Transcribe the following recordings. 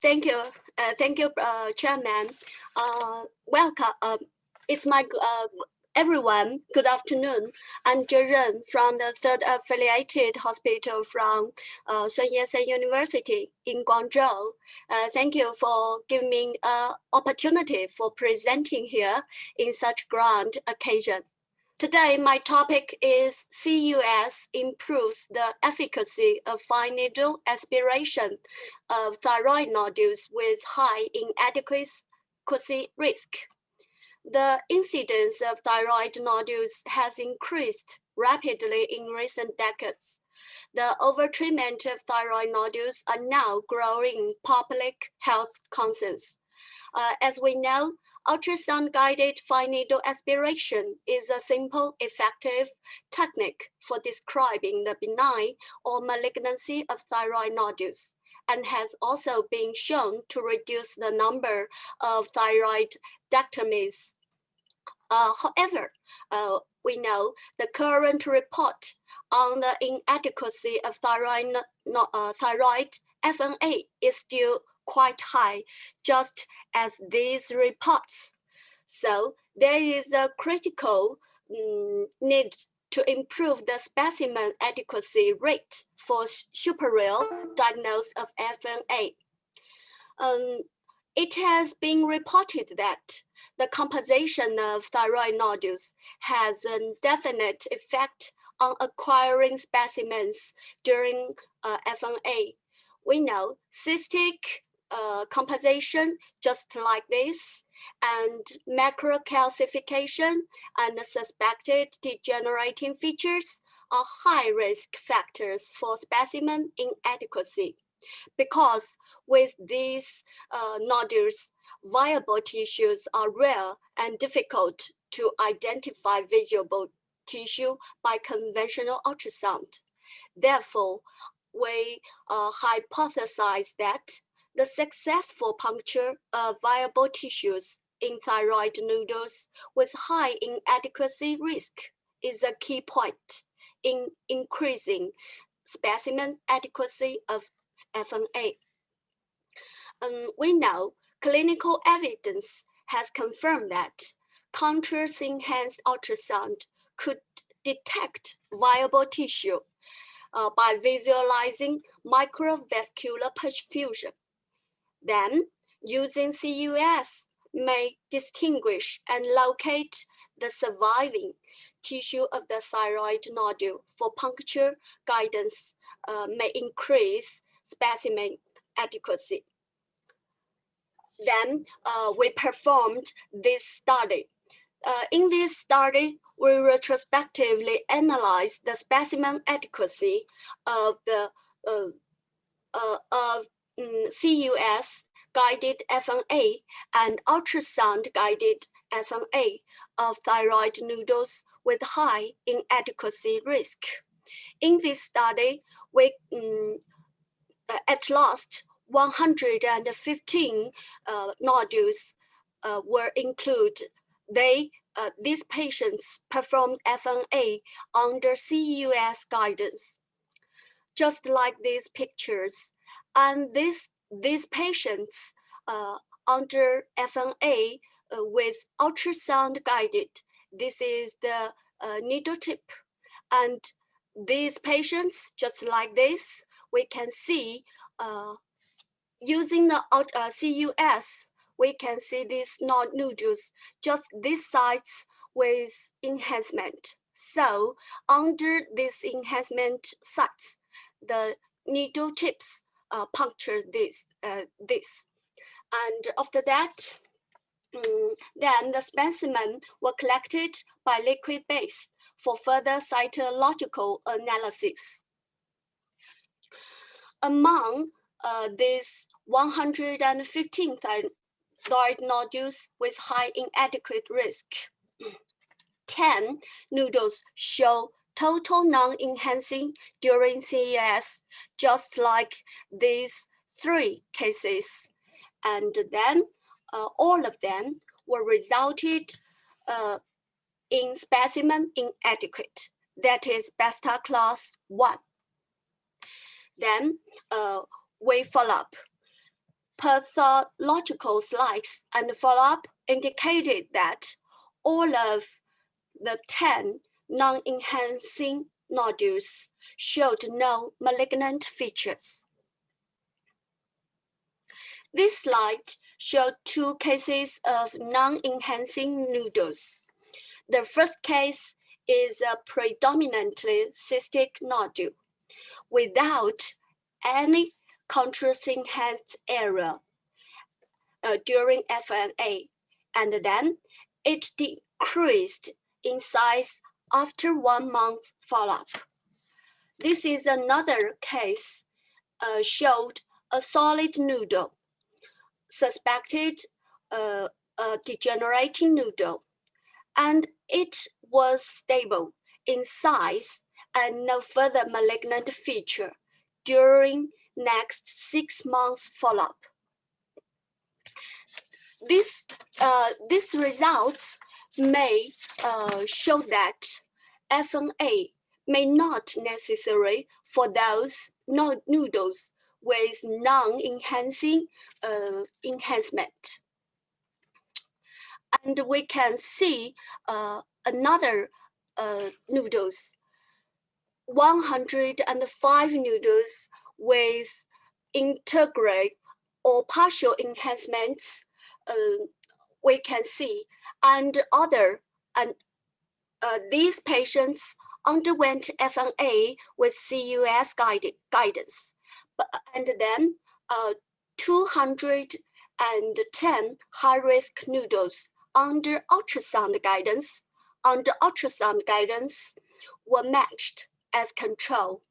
Thank you, Chairman. Welcome. It's my everyone. Good afternoon. I'm Zhen from the third affiliated hospital from Sun Yat-sen University in Guangzhou. Thank you for giving me an opportunity for presenting here in such grand occasion. Today, my topic is CEUS improves the efficacy of fine needle aspiration of thyroid nodules with high inadequacy risk. The incidence of thyroid nodules has increased rapidly in recent decades. The overtreatment of thyroid nodules are now growing public health concerns. As we know, ultrasound-guided fine needle aspiration is a simple, effective technique for describing the benign or malignancy of thyroid nodules, and has also been shown to reduce the number of thyroidectomies. However, we know the current report on the inadequacy of thyroid FNA is still quite high, just as these reports. So there is a critical need to improve the specimen adequacy rate for superior diagnosis of FNA. It has been reported that the composition of thyroid nodules has a definite effect on acquiring specimens during FNA. We know cystic composition, just like this, and macrocalcification and suspected degenerating features are high-risk factors for specimen inadequacy. Because with these nodules, viable tissues are rare and difficult to identify visible tissue by conventional ultrasound. Therefore, we hypothesize that the successful puncture of viable tissues in thyroid nodules with high inadequacy risk is a key point in increasing specimen adequacy of FNA. We know clinical evidence has confirmed that contrast-enhanced ultrasound could detect viable tissue by visualizing microvascular perfusion. Then, using CEUS may distinguish and locate the surviving tissue of the thyroid nodule for puncture guidance may increase specimen adequacy. Then we performed this study. In this study, we retrospectively analyzed the specimen adequacy of the CEUS guided FNA and ultrasound guided FNA of thyroid nodules with high inadequacy risk. In this study, we at last 115 nodules were included. These patients performed FNA under CEUS guidance, just like these pictures. And these patients under FNA with ultrasound guided, this is the needle tip. And these patients, just like this, we can see using the CEUS, we can see these nodules, just these sites with enhancement. So under these enhancement sites, the needle tips puncture this. And after that, then the specimen were collected by liquid base for further cytological analysis. Among these 115 thyroid nodules with high inadequate risk, 10 nodules show total non-enhancing during CES, just like these 3 cases. And then all of them were resulted in specimen inadequate, that is beta class 1. Then we follow up. pathological slides and follow-up indicated that all of the 10 non-enhancing nodules showed no malignant features. This slide showed 2 cases of non-enhancing nodules. The first case is a predominantly cystic nodule without any contrast-enhanced area during FNA, and then it decreased in size after 1 month follow-up. This is another case showed a solid nodule, suspected a degenerating nodule, and it was stable in size and no further malignant feature during next 6 months follow-up. These results may show that FNA may not necessary for those nodules with non-enhancing enhancement. And we can see another nodules, 105 nodules with integral or partial enhancements we can see, and these patients underwent FNA with CEUS guidance, and then 210 high-risk nodules under ultrasound guidance were matched as control.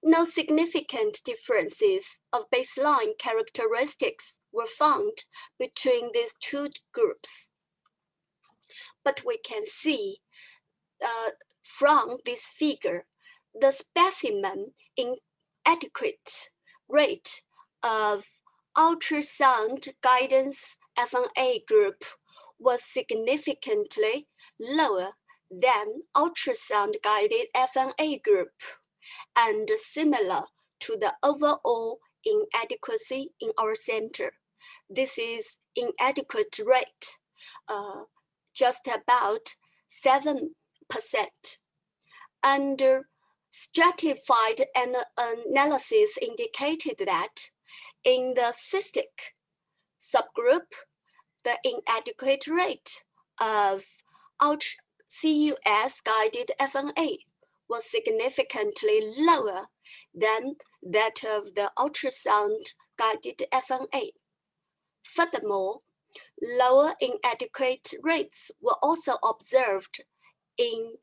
No significant differences of baseline characteristics were found between these 2 groups. But we can see from this figure, the specimen inadequate rate of ultrasound guidance FNA group was significantly lower than ultrasound-guided FNA group, and similar to the overall inadequacy in our center. This is inadequate rate, just about 7%. And stratified analysis indicated that in the cystic subgroup, the inadequate rate of CEUS-guided FNA was significantly lower than that of the ultrasound-guided FNA. Furthermore, lower inadequate rates were also observed in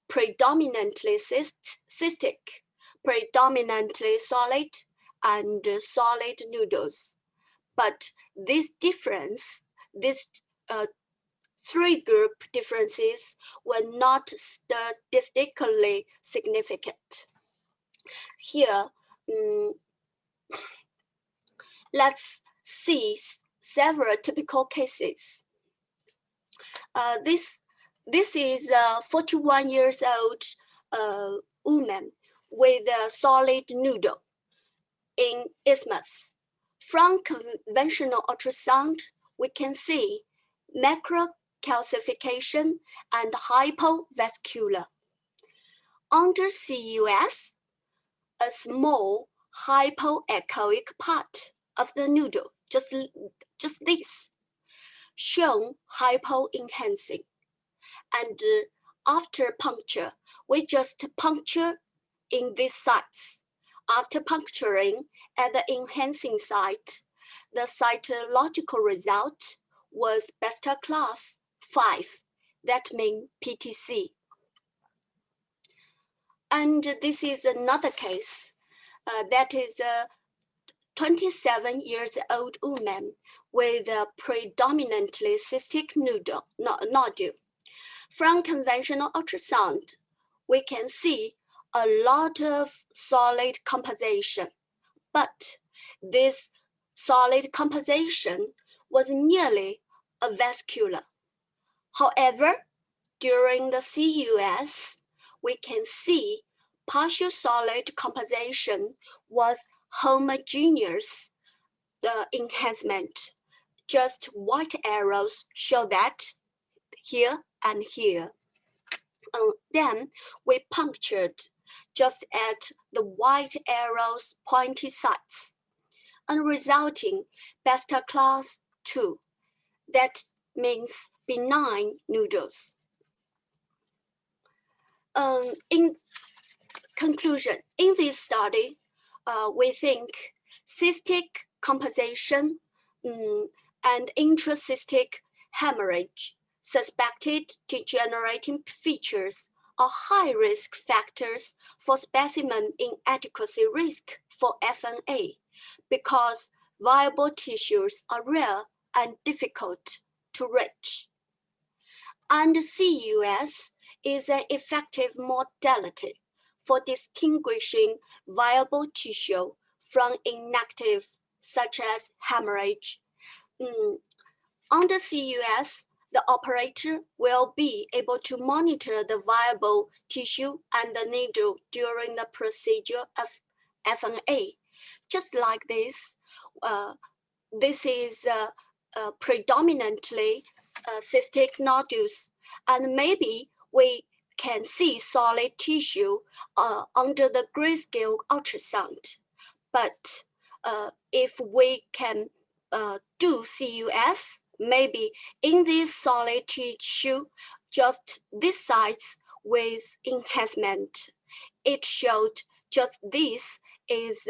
predominantly cystic, predominantly solid, and solid nodules. But these 3 group differences were not statistically significant. Here, let's see several typical cases. This is a 41 years old woman with a solid nodule in isthmus. From conventional ultrasound, we can see macrocalcification and hypovascular. Under CEUS, a small hypoechoic part of the nodule, just this, shown hypoenhancing. And after puncture, we just puncture in these sites. After puncturing at the enhancing site, the cytological result was beta class 5, that means PTC. And this is another case. That is a 27 years old woman with a predominantly cystic nodule. From conventional ultrasound, we can see a lot of solid composition, but this solid composition was nearly avascular. However, during the CEUS, we can see partial solid composition was homogeneous the enhancement. Just white arrows show that here and here. Then we punctured just at the white arrow's pointy sides, and resulting beta class 2. That means benign nodules. In conclusion, in this study, we think cystic composition and intracystic hemorrhage, suspected degenerating features, are high-risk factors for specimen inadequacy risk for FNA because viable tissues are rare and difficult to reach. And CEUS is an effective modality for distinguishing viable tissue from inactive, such as hemorrhage. Under CEUS, the operator will be able to monitor the viable tissue and the needle during the procedure of FNA. Just like this, this is predominantly cystic nodules, and maybe we can see solid tissue under the grayscale ultrasound. But if we can do CEUS, maybe in this solid tissue, just this size with enhancement, it showed just this is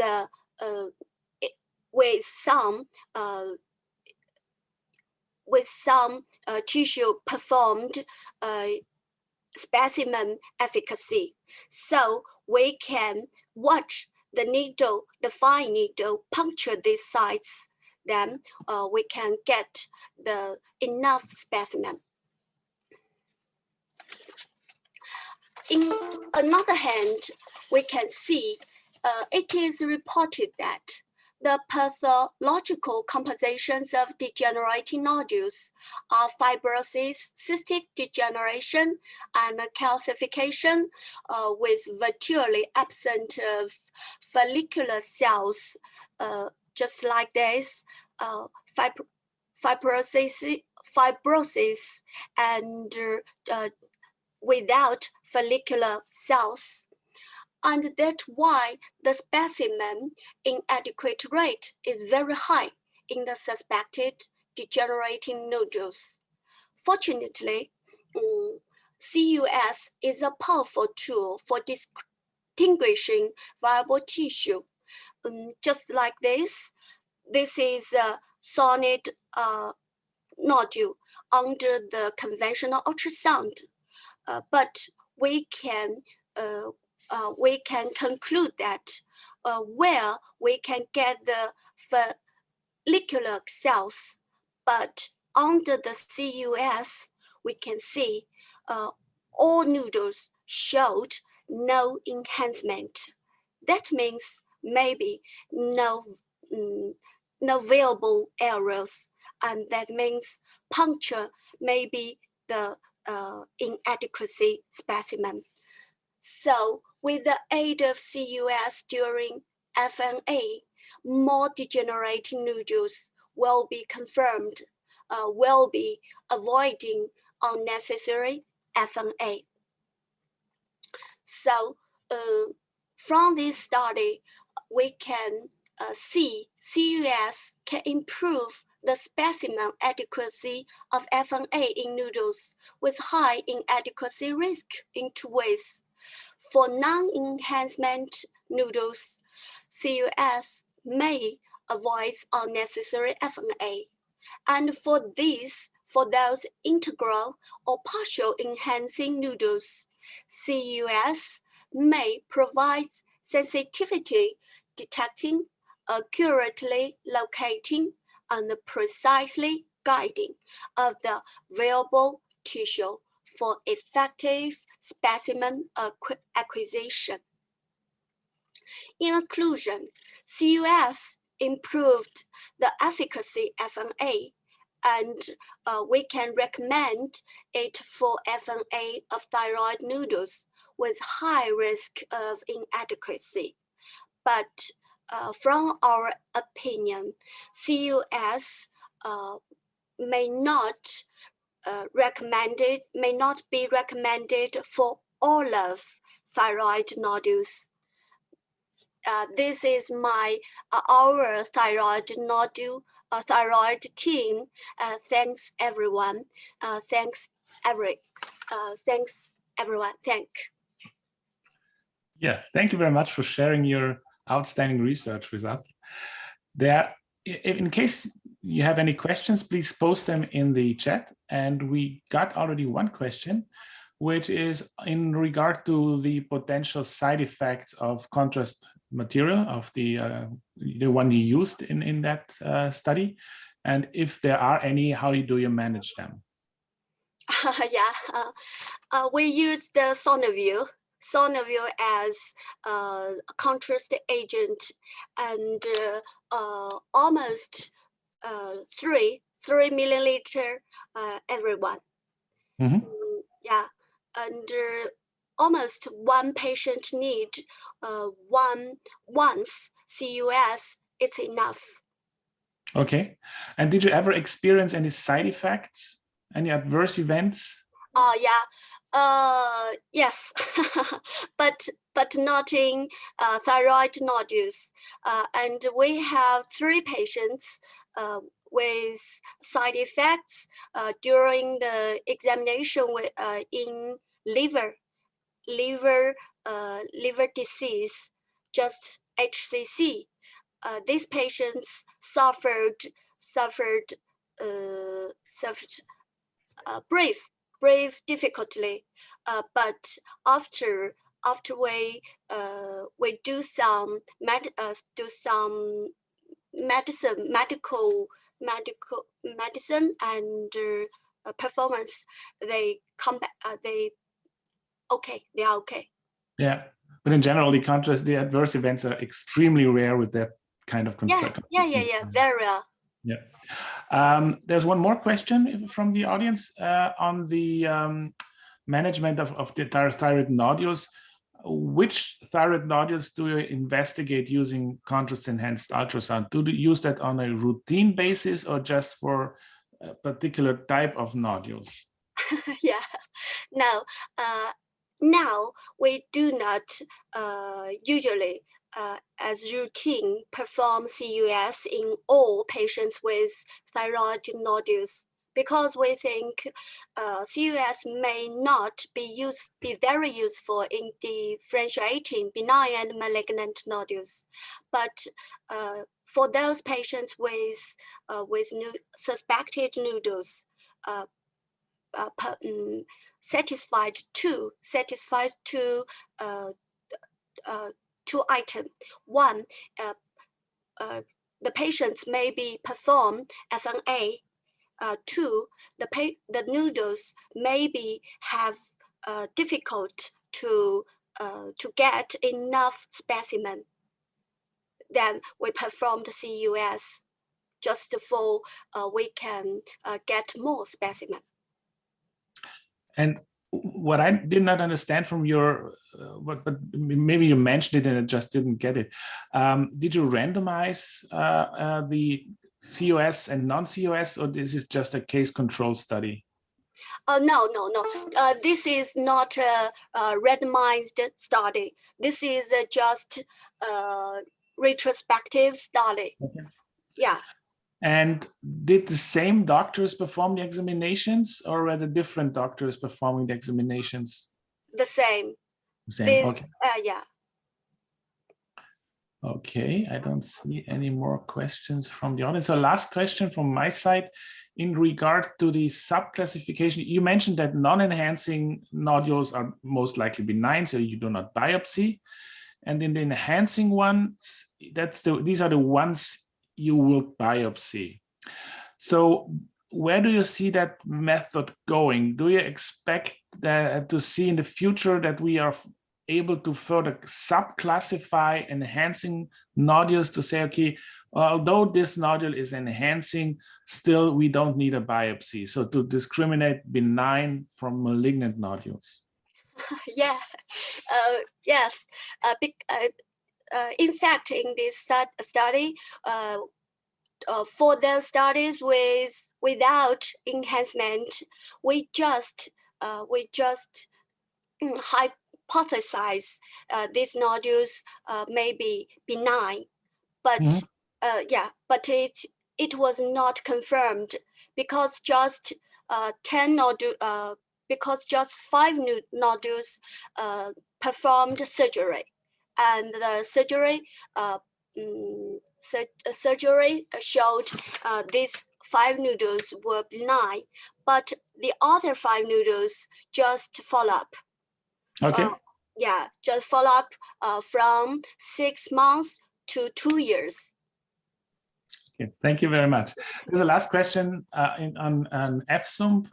with some tissue performed specimen efficacy. So we can watch the needle, the fine needle, puncture these sites. Then we can get the enough specimen. In another hand, we can see it is reported that the pathological compositions of degenerating nodules are fibrosis, cystic degeneration, and calcification with virtually absent of follicular cells, just like this, fibrosis and without follicular cells. And that's why the specimen inadequate rate is very high in the suspected degenerating nodules. Fortunately, CEUS is a powerful tool for distinguishing viable tissue. Just like this is a solid nodule under the conventional ultrasound, but we can conclude that where we can get the follicular cells, but under the CEUS, we can see all nodules showed no enhancement. That means maybe no viable areas, and that means puncture may be the inadequacy specimen. So with the aid of CEUS during FNA, more degenerating nodules will be confirmed, will be avoiding unnecessary FNA. So from this study, we can see CEUS can improve the specimen adequacy of FNA in nodules with high inadequacy risk in 2 ways. For non-enhancement nodules, CEUS may avoid unnecessary FNA. And for those integral or partial enhancing nodules, CEUS may provide sensitivity detecting, accurately locating, and precisely guiding of the viable tissue for effective specimen acquisition. In conclusion, CEUS improved the efficacy of FNA, and we can recommend it for FNA of thyroid nodules with high risk of inadequacy. But from our opinion, CEUS may not be recommended for all of thyroid nodules. This is our thyroid team. Thanks everyone. Thanks everyone. Yeah, thank you very much for sharing your outstanding research with us. In case you have any questions, please post them in the chat. And we got already one question, which is in regard to the potential side effects of contrast material, of the one you used in that study. And if there are any, how do you manage them? We use the Sonoview as a contrast agent, and almost 3 milliliter everyone. Mm-hmm. Yeah, and almost one patient need once CEUS. It's enough. Okay, and did you ever experience any side effects, any adverse events? Yes, but not in thyroid nodules. And we have 3 patients with side effects during the examination in liver disease, just HCC. These patients suffered breathe difficultly, but after we do some medicine and performance, they come back. They are okay. Yeah, but in general, the adverse events are extremely rare with that kind of contrast. Yeah, very rare. Yeah. There's one more question from the audience on the management of the thyroid nodules. Which thyroid nodules do you investigate using contrast-enhanced ultrasound? Do you use that on a routine basis or just for a particular type of nodules? Yeah, no. Now we do not usually as routine perform CEUS in all patients with thyroid nodules, because we think CEUS may not be very useful in differentiating benign and malignant nodules. But for those patients with suspected nodules, satisfied two items. One, the patients may be perform FNA. Two, the noodles maybe have difficult to get enough specimen. Then we perform the CEUS just for we can get more specimen. And what I did not understand from your, but maybe you mentioned it and I just didn't get it. Did you randomize the CEUS and non-CEUS, or this is just a case control study? No. This is not a randomized study. This is just a retrospective study. Okay. Yeah. And did the same doctors perform the examinations, or were the different doctors performing the examinations? The same. The same. Okay. Yeah. Okay, I don't see any more questions from the audience. So last question from my side in regard to the subclassification. You mentioned that non-enhancing nodules are most likely benign, so you do not biopsy. And in the enhancing ones, these are the ones you will biopsy. So where do you see that method going? Do you expect to see in the future that we are able to further subclassify enhancing nodules to say, okay, although this nodule is enhancing, still we don't need a biopsy. So to discriminate benign from malignant nodules. Yeah, yes. in fact, in this study, for the studies without enhancement, we just hypothesize these nodules may be benign, but but it was not confirmed because just 10 nodules, because just 5 nodules performed surgery, and the surgery surgery showed these 5 nodules were benign, but the other 5 nodules just follow up. Okay. Yeah, just follow up from 6 months to 2 years. Okay, thank you very much. There's a last question on FSUMP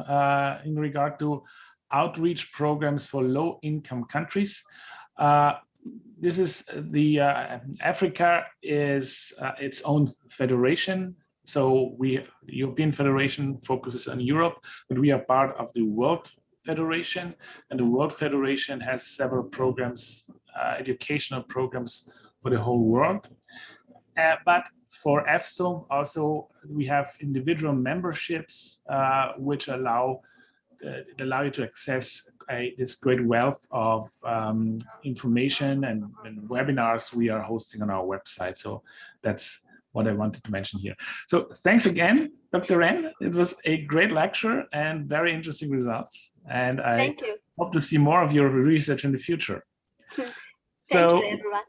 in regard to outreach programs for low-income countries. This is the Africa is its own federation. So the European Federation focuses on Europe, but we are part of the World Federation, and the World Federation has several programs, educational programs for the whole world. But for FSUMP also we have individual memberships which allow you to access this great wealth of information and webinars we are hosting on our website. So that's what I wanted to mention here. So thanks again, Dr. Ren. It was a great lecture and very interesting results. And I hope to see more of your research in the future. Thank you, everyone.